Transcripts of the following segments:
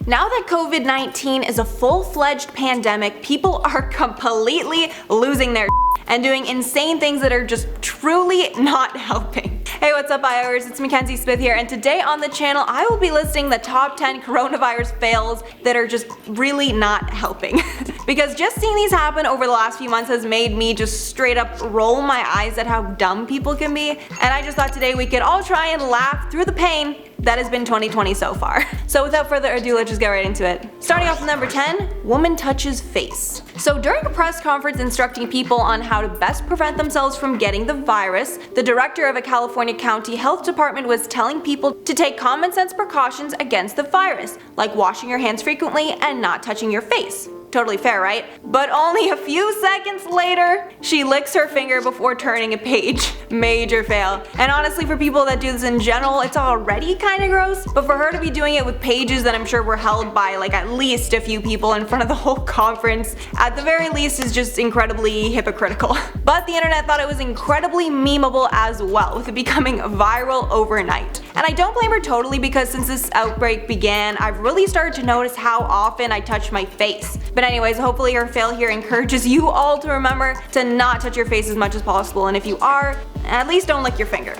Now that COVID-19 is a full-fledged pandemic, people are completely losing their and doing insane things that are just truly not helping. Hey, what's up, IOers? It's Mackenzie Smith here, and today on the channel I will be listing the top 10 coronavirus fails that are just really not helping. Because just seeing these happen over the last few months has made me just straight up roll my eyes at how dumb people can be, and I just thought today we could all try and laugh through the pain that has been 2020 so far. So without further ado, let's just get right into it. Starting off with number 10, woman touches face. So during a press conference instructing people on how to best prevent themselves from getting the virus, the director of a California county health department was telling people to take common sense precautions against the virus, like washing your hands frequently and not touching your face. Totally fair, right? But only a few seconds later, she licks her finger before turning a page. Major fail. And honestly, for people that do this in general, it's already kinda gross, but for her to be doing it with pages that I'm sure were held by like at least a few people in front of the whole conference, at the very least is just incredibly hypocritical. But the internet thought it was incredibly memeable as well, with it becoming viral overnight. And I don't blame her totally, because since this outbreak began, I've really started to notice how often I touch my face. But anyways, hopefully her fail here encourages you all to remember to not touch your face as much as possible, and if you are, at least don't lick your finger.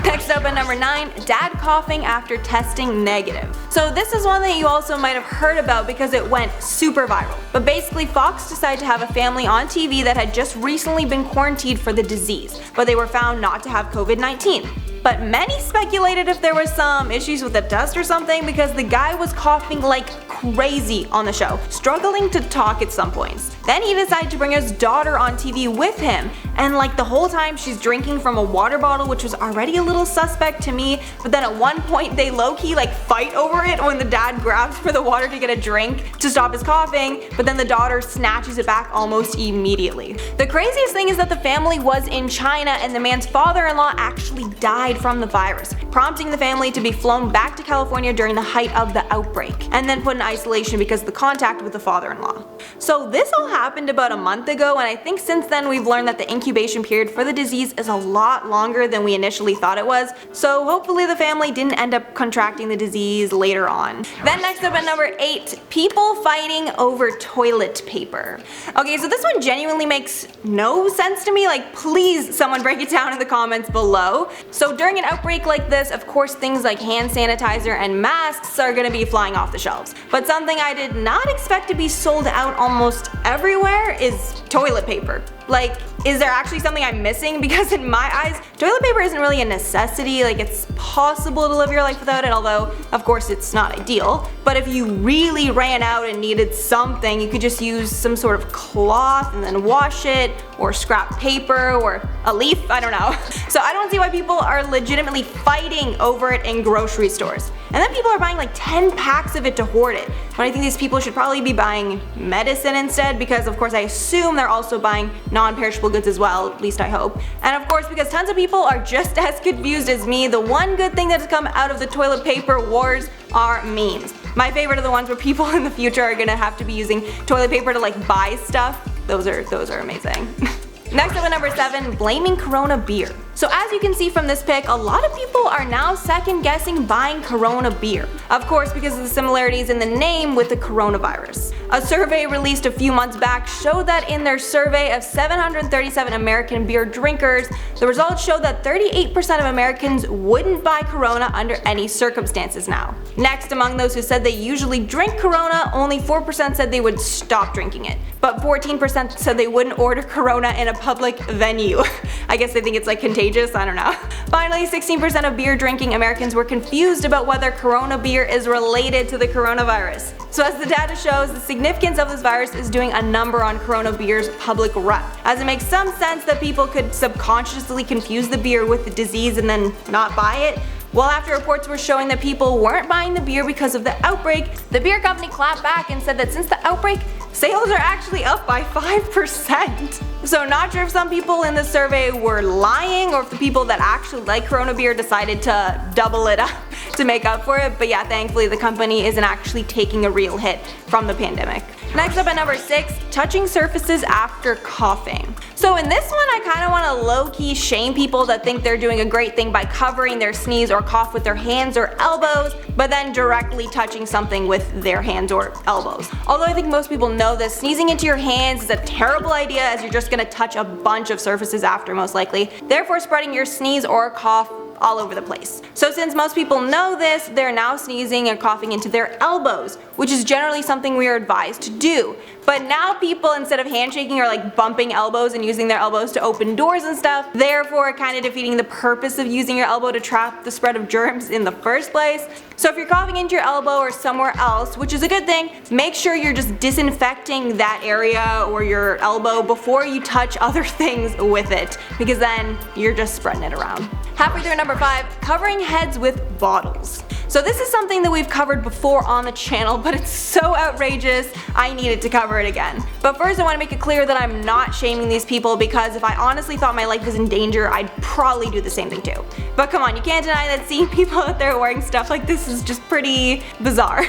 Next up at number 9, dad coughing after testing negative. So this is one that you also might have heard about because it went super viral. But basically, Fox decided to have a family on TV that had just recently been quarantined for the disease, but they were found not to have COVID-19. But many speculated if there was some issues with the test or something, because the guy was coughing like crazy on the show, struggling to talk at some points. Then he decided to bring his daughter on TV with him, and like the whole time she's drinking from a water bottle, which was already a little suspect to me, but then at one point they low-key like fight over it when the dad grabs for the water to get a drink to stop his coughing, but then the daughter snatches it back almost immediately. The craziest thing is that the family was in China, and the man's father-in-law actually died from the virus, prompting the family to be flown back to California during the height of the outbreak, and then put in isolation because of the contact with the father-in-law. So this all happened about a month ago, and I think since then we've learned that the incubation period for the disease is a lot longer than we initially thought it was, so hopefully the family didn't end up contracting the disease later on. Then next up at number 8, people fighting over toilet paper. Okay, so this one genuinely makes no sense to me, like please someone break it down in the comments below. So during an outbreak like this, of course things like hand sanitizer and masks are gonna be flying off the shelves. But something I did not expect to be sold out almost everywhere is toilet paper. Like, is there actually something I'm missing? Because in my eyes, toilet paper isn't really a necessity. Like, it's possible to live your life without it, although of course it's not ideal. But if you really ran out and needed something, you could just use some sort of cloth and then wash it, or scrap paper, or a leaf, I don't know. So I don't see why people are legitimately fighting over it in grocery stores. And then people are buying like 10 packs of it to hoard it. But I think these people should probably be buying medicine instead, because of course I assume they're also buying non-perishable goods as well, at least I hope. And of course, because tons of people are just as confused as me, the one good thing that has come out of the toilet paper wars are memes. My favorite are the ones where people in the future are gonna have to be using toilet paper to like buy stuff. Those are amazing. Next up at number 7, blaming Corona beer. So as you can see from this pic, a lot of people are now second guessing buying Corona beer. Of course, because of the similarities in the name with the coronavirus. A survey released a few months back showed that in their survey of 737 American beer drinkers, the results showed that 38% of Americans wouldn't buy Corona under any circumstances now. Next, among those who said they usually drink Corona, only 4% said they would stop drinking it. But 14% said they wouldn't order Corona in a public venue. I guess they think it's like contagious, I don't know. Finally, 16% of beer drinking Americans were confused about whether Corona beer is related to the coronavirus. So as the data shows, the significance of this virus is doing a number on Corona beer's public rep, as it makes some sense that people could subconsciously confuse the beer with the disease and then not buy it. Well, after reports were showing that people weren't buying the beer because of the outbreak, the beer company clapped back and said that since the outbreak, sales are actually up by 5%. So not sure if some people in the survey were lying or if the people that actually like Corona beer decided to double it up to make up for it, but yeah, thankfully the company isn't actually taking a real hit from the pandemic. Next up at number 6, touching surfaces after coughing. So in this one, I kind of want to low-key shame people that think they're doing a great thing by covering their sneeze or cough with their hands or elbows, but then directly touching something with their hands or elbows. Although I think most people know this, sneezing into your hands is a terrible idea as you're just going to touch a bunch of surfaces after most likely, therefore spreading your sneeze or cough all over the place. So since most people know this, they're now sneezing and coughing into their elbows, which is generally something we are advised to do. But now people, instead of handshaking, are like bumping elbows and using their elbows to open doors and stuff, therefore kind of defeating the purpose of using your elbow to trap the spread of germs in the first place. So if you're coughing into your elbow or somewhere else, which is a good thing, make sure you're just disinfecting that area or your elbow before you touch other things with it, because then you're just spreading it around. Halfway through number 5, covering heads with bottles. So this is something that we've covered before on the channel, but it's so outrageous, I needed to cover it again. But first I want to make it clear that I'm not shaming these people, because if I honestly thought my life was in danger, I'd probably do the same thing too. But come on, you can't deny that seeing people out there wearing stuff like this is just pretty bizarre.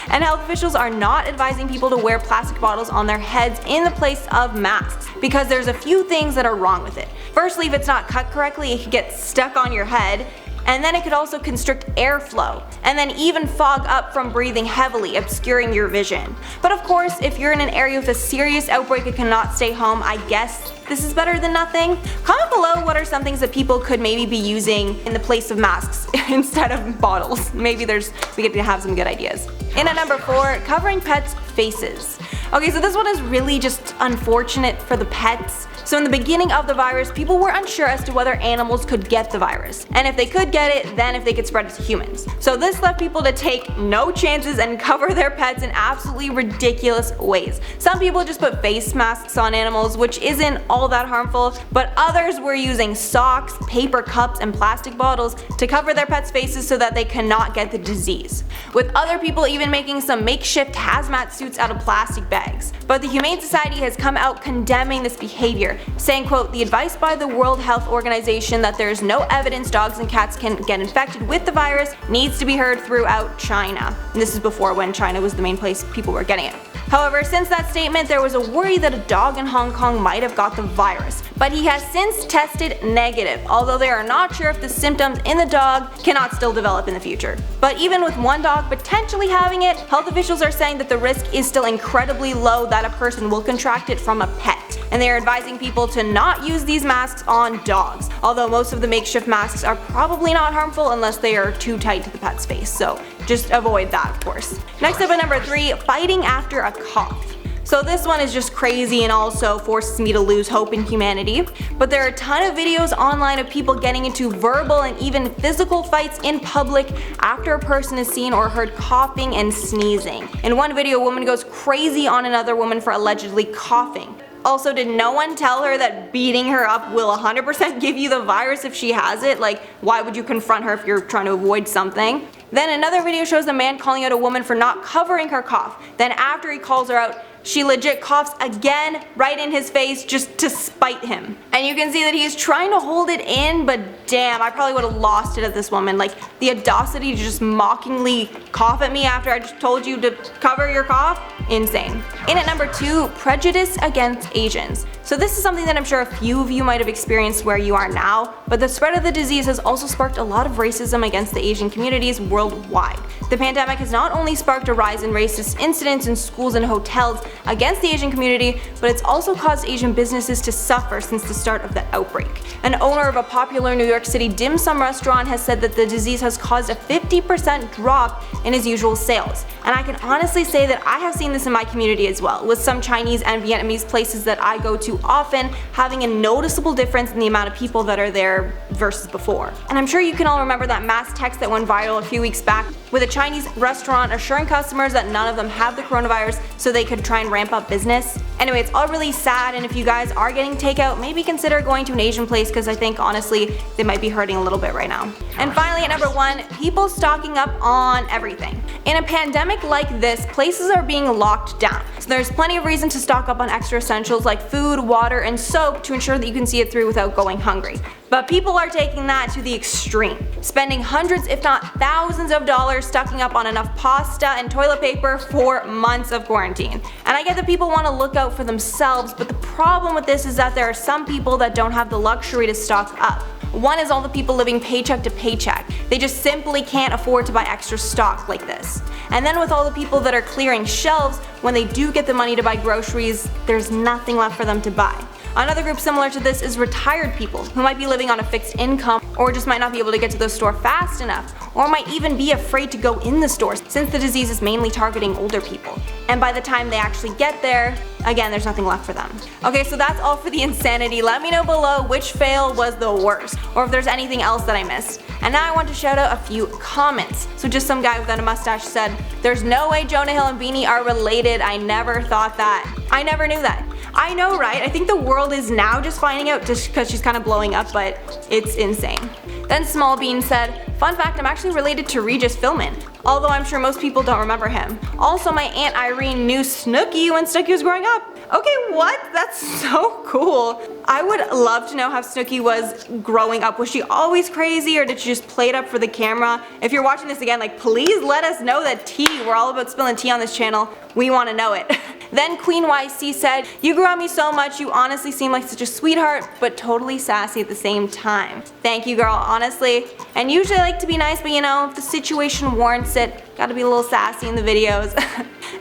And health officials are not advising people to wear plastic bottles on their heads in the place of masks, because there's a few things that are wrong with it. Firstly, if it's not cut correctly, it could get stuck on your head, and then it could also constrict airflow, and then even fog up from breathing heavily, obscuring your vision. But of course, if you're in an area with a serious outbreak and cannot stay home, I guess this is better than nothing. Comment below what are some things that people could maybe be using in the place of masks instead of bottles. Maybe we get to have some good ideas. In at number 4, covering pets' faces. Okay, so this one is really just unfortunate for the pets. So in the beginning of the virus, people were unsure as to whether animals could get the virus, and if they could get it, then if they could spread it to humans. So this left people to take no chances and cover their pets in absolutely ridiculous ways. Some people just put face masks on animals, which isn't all that harmful, but others were using socks, paper cups, and plastic bottles to cover their pets' faces so that they cannot get the disease. With other people even making some makeshift hazmat suits out of plastic bags. But the Humane Society has come out condemning this behavior, saying, quote, "The advice by the World Health Organization that there is no evidence dogs and cats can get infected with the virus needs to be heard throughout China." And this is before, when China was the main place people were getting it. However, since that statement, there was a worry that a dog in Hong Kong might have got the virus, but he has since tested negative, although they are not sure if the symptoms in the dog cannot still develop in the future. But even with one dog potentially having it, health officials are saying that the risk is still incredibly low that a person will contract it from a pet. And they are advising people to not use these masks on dogs, although most of the makeshift masks are probably not harmful unless they are too tight to the pet's face, so just avoid that, of course. Next up at number 3, fighting after a cough. So this one is just crazy and also forces me to lose hope in humanity. But there are a ton of videos online of people getting into verbal and even physical fights in public after a person is seen or heard coughing and sneezing. In one video, a woman goes crazy on another woman for allegedly coughing. Also, did no one tell her that beating her up will 100% give you the virus if she has it? Like, why would you confront her if you're trying to avoid something? Then another video shows a man calling out a woman for not covering her cough. Then after he calls her out, she legit coughs again right in his face just to spite him. And you can see that he's trying to hold it in, but damn, I probably would have lost it at this woman. Like, the audacity to just mockingly cough at me after I just told you to cover your cough? Insane. In at number 2, prejudice against Asians. So this is something that I'm sure a few of you might have experienced where you are now, but the spread of the disease has also sparked a lot of racism against the Asian communities worldwide. The pandemic has not only sparked a rise in racist incidents in schools and hotels against the Asian community, but it's also caused Asian businesses to suffer since the start of the outbreak. An owner of a popular New York City dim sum restaurant has said that the disease has caused a 50% drop in his usual sales. And I can honestly say that I have seen this in my community as well, with some Chinese and Vietnamese places that I go to often having a noticeable difference in the amount of people that are there versus before. And I'm sure you can all remember that mass text that went viral a few weeks back with a Chinese restaurant assuring customers that none of them have the coronavirus so they could try and ramp up business. Anyway, it's all really sad, and if you guys are getting takeout, maybe consider going to an Asian place because I think honestly they might be hurting a little bit right now. And finally, at number 1, people stocking up on everything. In a pandemic like this, places are being locked down, so there's plenty of reason to stock up on extra essentials like food, water, and soap to ensure that you can see it through without going hungry. But people are taking that to the extreme, spending hundreds if not thousands of dollars stocking up on enough pasta and toilet paper for months of quarantine. And I get that people want to look out for themselves, but the problem with this is that there are some people that don't have the luxury to stock up. One is all the people living paycheck to paycheck. They just simply can't afford to buy extra stock like this. And then with all the people that are clearing shelves, when they do get the money to buy groceries, there's nothing left for them to buy. Another group similar to this is retired people who might be living on a fixed income or just might not be able to get to the store fast enough, or might even be afraid to go in the stores since the disease is mainly targeting older people. And by the time they actually get there, again, there's nothing left for them. Okay, so that's all for the insanity. Let me know below which fail was the worst, or if there's anything else that I missed. And now I want to shout out a few comments. So just some guy without a mustache said, "There's no way Jonah Hill and Beanie are related. I never thought that. I never knew that." I know, right? I think the world is now just finding out just because she's kind of blowing up, but it's insane. Then Small Bean said, "Fun fact, I'm actually related to Regis Philbin, although I'm sure most people don't remember him. Also, my Aunt Irene knew Snooki when Snooki was growing up." Okay, what? That's so cool. I would love to know how Snooki was growing up. Was she always crazy, or did she just play it up for the camera? If you're watching this again, like, please let us know the tea. We're all about spilling tea on this channel. We want to know it. Then Queen YC said, "You grew on me so much. You honestly seem like such a sweetheart, but totally sassy at the same time." Thank you, girl, honestly. And usually I like to be nice, but you know, if the situation warrants it, gotta be a little sassy in the videos.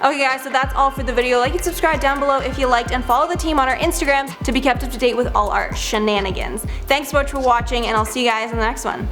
Okay guys, so that's all for the video. Like and subscribe down below if you liked, and follow the team on our Instagrams to be kept up to date with all our shenanigans. Thanks so much for watching, and I'll see you guys in the next one.